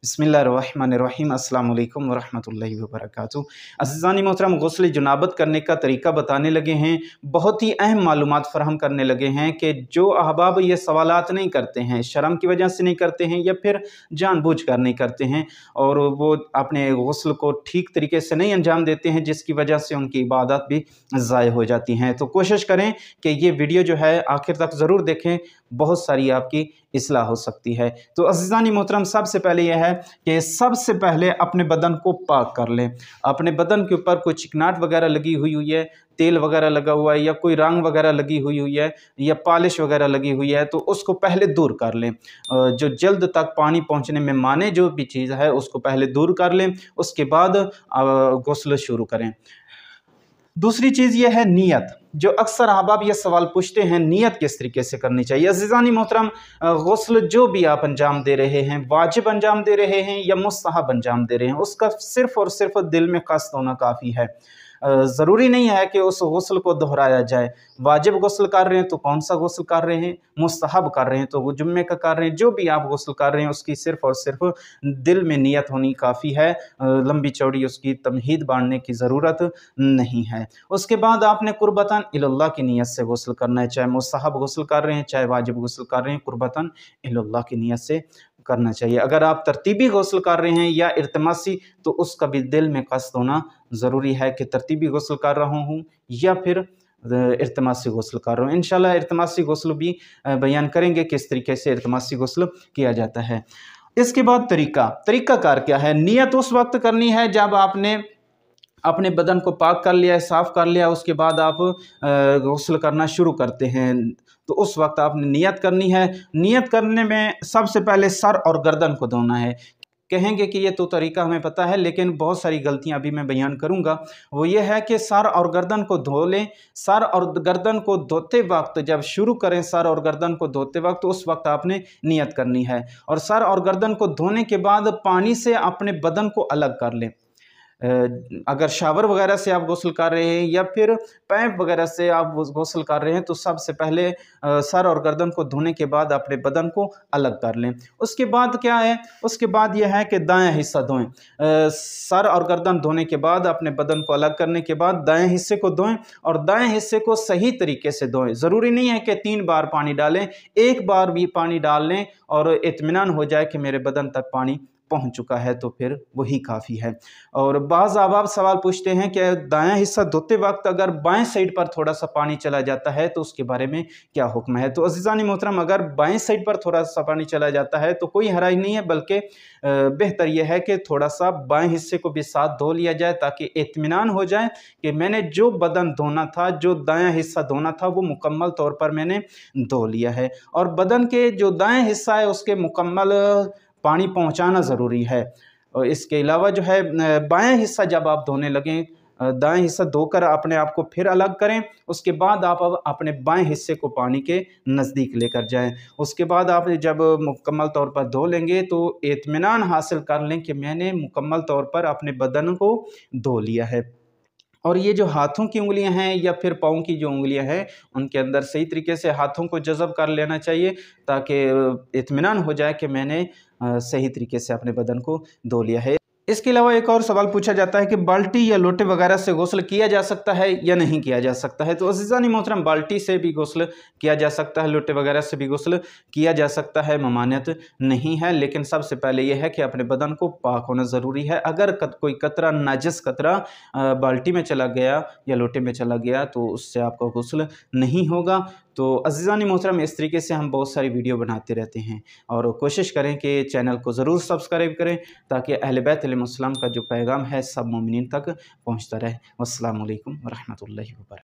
बिस्मिल्लाहिर्रहमानिर्रहीम अस्सलाम वालेकुम वरहमतुल्लाहि वबरकातुहू। अज़ीज़ानी मोहतरम, गुस्ल जनाबत करने का तरीका बताने लगे हैं। बहुत ही अहम मालूमात फ़राहम करने लगे हैं कि जो अहबाब ये सवालात नहीं करते हैं, शर्म की वजह से नहीं करते हैं या फिर जानबूझकर नहीं करते हैं और वो अपने गुस्ल को ठीक तरीके से नहीं अंजाम देते हैं, जिसकी वजह से उनकी इबादत भी ज़ाय हो जाती हैं। तो कोशिश करें कि ये वीडियो जो है आखिर तक ज़रूर देखें, बहुत सारी आपकी इस्लाह हो सकती है। तो अज़ीज़ानी मोहतरम, सबसे पहले यह है कि सबसे पहले अपने बदन को पाक कर लें। अपने बदन के ऊपर कोई चिकनाहट वगैरह लगी हुई है, तेल वगैरह लगा हुआ है या कोई रंग वगैरह लगी हुई है या पॉलिश वगैरह लगी हुई है, तो उसको पहले दूर कर लें। जो जल्द तक पानी पहुंचने में माने जो भी चीज़ है उसको पहले दूर कर लें, उसके बाद गुस्ल शुरू करें। दूसरी चीज़ यह है नीयत। जो अक्सर अहबाब ये सवाल पूछते हैं, नीयत किस तरीके से करनी चाहिए। अज़ीज़ानी मोहतरम, गुस्ल जो भी आप अंजाम दे रहे हैं, वाजिब अंजाम दे रहे हैं या मुस्तहब अंजाम दे रहे हैं, उसका सिर्फ़ और सिर्फ दिल में क़स्द होना काफ़ी है। ज़रूरी नहीं है कि उस गुस्ल को दोहराया जाए। वाजिब गुस्ल कर रहे हैं तो कौन सा गुस्ल कर रहे हैं, मुस्तहब कर रहे हैं तो वो जुम्मे का कर रहे हैं, जो भी आप गुस्ल कर रहे हैं उसकी सिर्फ़ और सिर्फ दिल में नीयत होनी काफ़ी है। लंबी चौड़ी उसकी तमहीद बांधने की ज़रूरत नहीं है। उसके बाद आपने कुर्बतन इलल्लाह की नीयत से गुस्ल करना है, चाहे मुस्तहब गुस्ल कर रहे हैं, चाहे वाजिब गुस्ल कर रहे हैं, कुर्बतन इलल्लाह की नीयत से करना चाहिए। अगर आप तरतीबी गुस्ल कर रहे हैं या इल्तिमासी, तो उसका भी दिल में क़स्द होना ज़रूरी है कि तरतीबी गुस्ल कर रहा हूँ या फिर इल्तिमासी गुस्ल कर रहा हूँ। इंशाल्लाह इल्तिमासी गुस्ल भी बयान करेंगे किस तरीके से इल्तिमासी गुस्ल किया जाता है। इसके बाद तरीक़ाकार क्या है। नीयत उस वक्त करनी है जब आपने अपने बदन को पाक कर लिया है, साफ़ कर लिया, उसके बाद आप गुस्ल करना शुरू करते हैं, तो उस वक्त आपने नियत करनी है। नियत करने में सबसे पहले सर और गर्दन को धोना है। कहेंगे कि ये तो तरीका हमें पता है, लेकिन बहुत सारी गलतियां अभी मैं बयान करूंगा। वो ये है कि सर और गर्दन को धो लें। सर और गर्दन को धोते वक्त जब शुरू करें, सर और गर्दन को धोते वक्त उस वक्त आपने नियत करनी है। और सर और गर्दन को धोने के बाद पानी से अपने बदन को अलग कर लें। अगर शावर वगैरह से आप गुस्ल कर रहे हैं या फिर पैप वगैरह से आप गुस्ल कर रहे हैं, तो सबसे पहले सर और गर्दन को धोने के बाद अपने बदन को अलग कर लें। उसके बाद क्या है, उसके बाद यह है कि दायां हिस्सा धोएं। सर और गर्दन धोने के बाद अपने बदन को अलग करने के बाद दाएं हिस्से को धोएं और दाएं हिस्से को सही तरीके से धोएं। ज़रूरी नहीं है कि 3 बार पानी डालें, 1 बार भी पानी डाल लें और इत्मीनान हो जाए कि मेरे बदन तक पानी पहुंच चुका है, तो फिर वही काफ़ी है। और बाज़ अहबाब सवाल पूछते हैं कि दायां हिस्सा धोते वक्त अगर बाएं साइड पर थोड़ा सा पानी चला जाता है तो उसके बारे में क्या हुक्म है। तो अज़ीज़ानी मोहतरम, अगर बाएं साइड पर थोड़ा सा पानी चला जाता है तो कोई हराज नहीं है, बल्कि बेहतर यह है कि थोड़ा सा बाएं हिस्से को भी साथ धो लिया जाए, ताकि इत्मीनान हो जाए कि मैंने जो बदन धोना था, जो दायां हिस्सा धोना था, वो मुकम्मल तौर पर मैंने धो लिया है। और बदन के जो दाएं हिस्सा है उसके मुकम्मल पानी पहुंचाना ज़रूरी है। और इसके अलावा जो है, बायां हिस्सा जब आप धोने लगें, दाएं हिस्सा धोकर अपने आप को फिर अलग करें। उसके बाद आप अब अपने बाएं हिस्से को पानी के नज़दीक लेकर जाएं। उसके बाद आप जब मुकम्मल तौर पर धो लेंगे तो इत्मीनान हासिल कर लें कि मैंने मुकम्मल तौर पर अपने बदन को धो लिया है। और ये जो हाथों की उंगलियां हैं या फिर पाँव की जो उंगलियां हैं, उनके अंदर सही तरीके से हाथों को जज़ब कर लेना चाहिए, ताकि इत्मीनान हो जाए कि मैंने सही तरीके से अपने बदन को धो लिया है। इसके अलावा एक और सवाल पूछा जाता है कि बाल्टी या लोटे वगैरह से गुस्ल किया जा सकता है या नहीं किया जा सकता है। तो अज़ीज़ानी मोहतरम, बाल्टी से भी गुस्ल किया जा सकता है, लोटे वगैरह से भी गुस्ल किया जा सकता है, ममानियत नहीं है। लेकिन सबसे पहले यह है कि अपने बदन को पाक होना ज़रूरी है। अगर कोई कतरा, नाजिस कतरा बाल्टी में चला गया या लोटे में चला गया तो उससे आपका गुस्ल नहीं होगा। तो अज़ीज़ानी मोहतरम, इस तरीके से हम बहुत सारी वीडियो बनाते रहते हैं और कोशिश करें कि चैनल को ज़रूर सब्सक्राइब करें, ताकि अहले बैत अलैहिमुस्सलाम का जो पैगाम है सब मोमिनीन तक पहुँचता रहे। वस्सलामु अलैकुम वरहमतुल्लाहि वबरकातुहू।